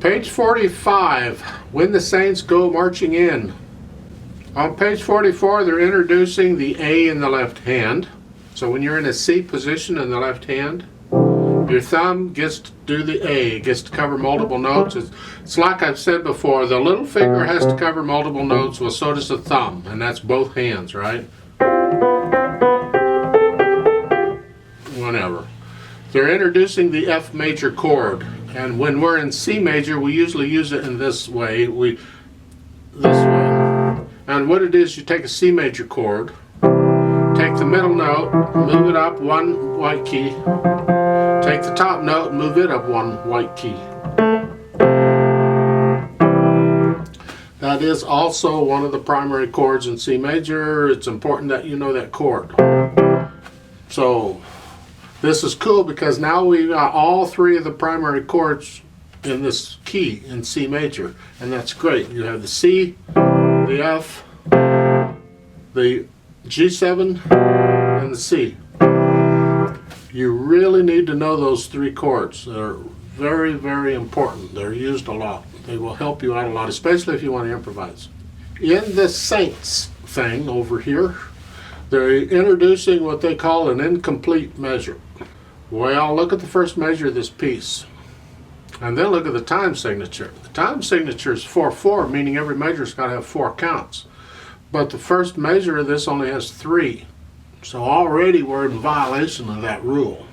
Page 45, When the Saints Go Marching In. On page 44, they're introducing the A in the left hand. So when you're in a C position in the left hand, your thumb gets to do the A. It gets to cover multiple notes. It's like I've said before, the little finger has to cover multiple notes, well, so does the thumb, and that's both hands, right? Whenever. They're introducing the F major chord, and when we're in C major, we usually use it in this way. This way. And what it is, you take a C major chord, take the middle note, move it up one white key, take the top note, move it up one white key. That is also one of the primary chords in C major. It's important that you know that chord. So this is cool because now we got all three of the primary chords in this key in C major, and that's great. You have the C, the F, the G7, and the C. You really need to know those three chords. They're very, very important. They're used a lot. They will help you out a lot, especially if you want to improvise. In the Saints thing over here, they're introducing what they call an incomplete measure. Well, look at the first measure of this piece, and then look at the time signature. The time signature is 4/4, meaning every measure's got to have 4 counts. But the first measure of this only has 3. So already we're in violation of that rule.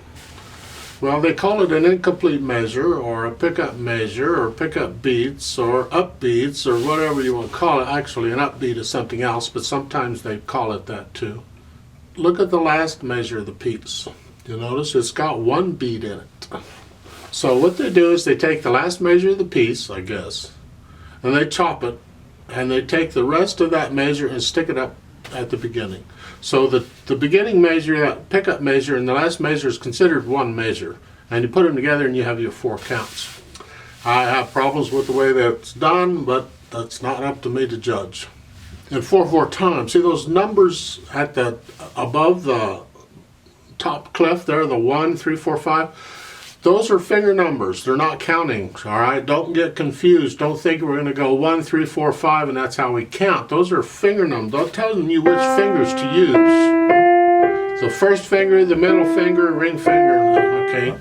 Well, they call it an incomplete measure, or a pickup measure, or pickup beats, or upbeats, or whatever you want to call it. Actually, an upbeat is something else, but sometimes they call it that too. Look at the last measure of the piece. You notice it's got 1 beat in it. So what they do is they take the last measure of the piece, I guess, and they chop it, and they take the rest of that measure and stick it up at the beginning. So the beginning measure, that pickup measure, and the last measure is considered one measure. And you put them together and you have your 4 counts. I have problems with the way that's done, but that's not up to me to judge. And 4/4 time, see those numbers at the above the top clef there, the 1, 3, 4, 5? Those are finger numbers. They're not counting, all right? Don't get confused. Don't think we're going to go 1, 3, 4, 5, and that's how we count. Those are finger numbers. They're telling you which fingers to use. So first finger, the middle finger, ring finger, okay?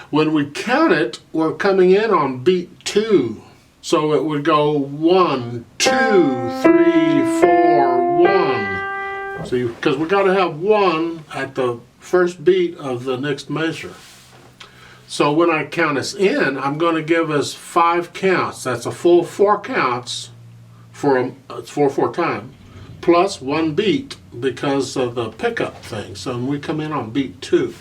When we count it, we're coming in on beat 2. So it would go 1, 2, 3, 4, 1. See, because we got to have 1 at the first beat of the next measure. So when I count us in, I'm going to give us 5 counts. That's a full 4 counts for 4/4 time, plus 1 beat because of the pickup thing. So when we come in on beat 2,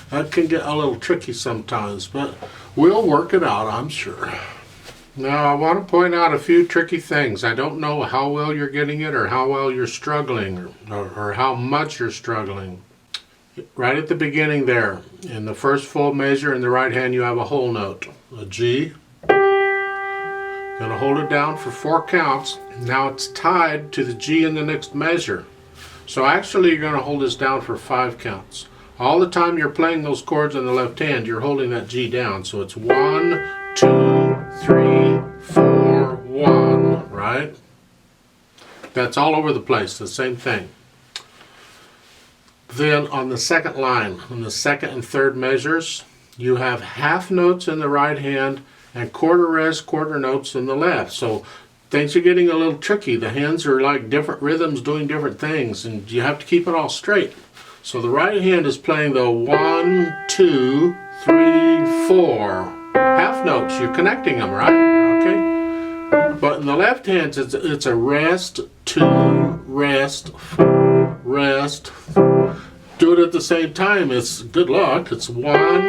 that can get a little tricky sometimes, but we'll work it out, I'm sure. Now I want to point out a few tricky things. I don't know how well you're getting it, or how well you're struggling, or how much you're struggling. Right at the beginning there, in the first full measure in the right hand, you have a whole note, a G. You're going to hold it down for 4 counts. Now it's tied to the G in the next measure. So actually you're going to hold this down for 5 counts. All the time you're playing those chords in the left hand, you're holding that G down. So it's 1, 2, 3, 4, 1, right? That's all over the place, the same thing. Then on the second line, on the second and third measures, you have half notes in the right hand and quarter rest, quarter notes in the left. So things are getting a little tricky. The hands are like different rhythms doing different things, and you have to keep it all straight. So the right hand is playing the 1, 2, 3, 4 half notes. You're connecting them, right? Okay. But in the left hand, it's a rest, 2, rest, rest. Do it at the same time. It's good luck. It's 1,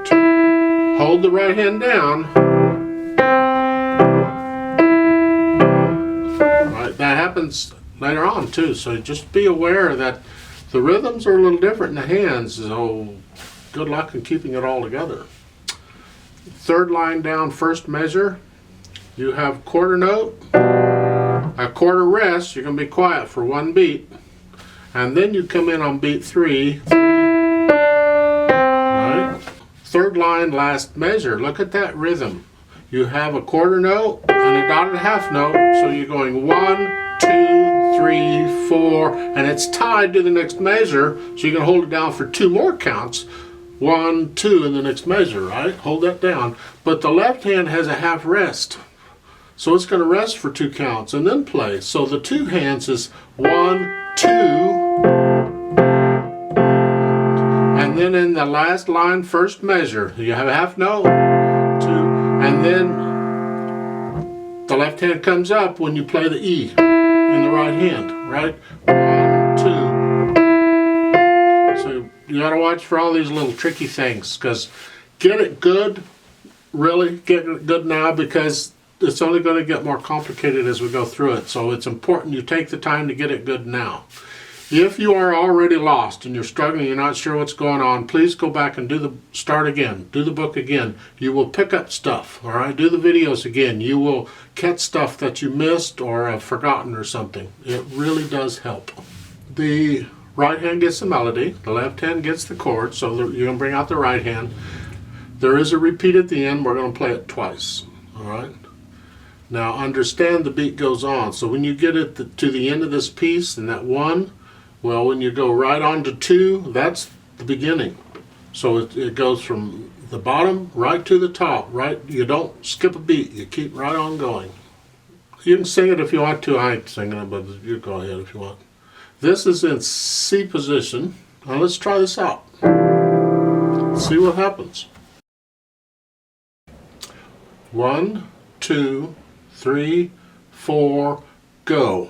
2. Hold the right hand down. Right, that happens later on too. So just be aware that the rhythms are a little different in the hands. So good luck in keeping it all together. Third line down, first measure. You have quarter note, a quarter rest. You're going to be quiet for 1 beat. And then you come in on beat 3, right? third line, last measure. Look at that rhythm. You have a quarter note and a dotted half note, so you're going 1, 2, 3, 4, and it's tied to the next measure, so you can hold it down for 2 more counts. 1, 2 in the next measure, right? Hold that down. But the left hand has a half rest, so it's going to rest for 2 counts and then play. So the 2 hands is 1, 2, and then in the last line, first measure, you have a half note, 2, and then the left hand comes up when you play the E in the right hand, right? 1, 2. So you got to watch for all these little tricky things, because get it good, really get it good now, because it's only going to get more complicated as we go through it. So it's important you take the time to get it good now. If you are already lost and you're struggling, you're not sure what's going on, please go back and start again. Do the book again. You will pick up stuff, all right? Do the videos again. You will catch stuff that you missed or have forgotten or something. It really does help. The right hand gets the melody. The left hand gets the chord, so you're going to bring out the right hand. There is a repeat at the end. We're going to play it twice, all right? Now understand the beat goes on. So when you get it to the end of this piece and that 1, well, when you go right on to 2, that's the beginning. So it goes from the bottom right to the top, right? You don't skip a beat. You keep right on going. You can sing it if you want to. I ain't singing it, but you go ahead if you want. This is in C position. Now let's try this out. See what happens. 1, 2, 3, 4, go.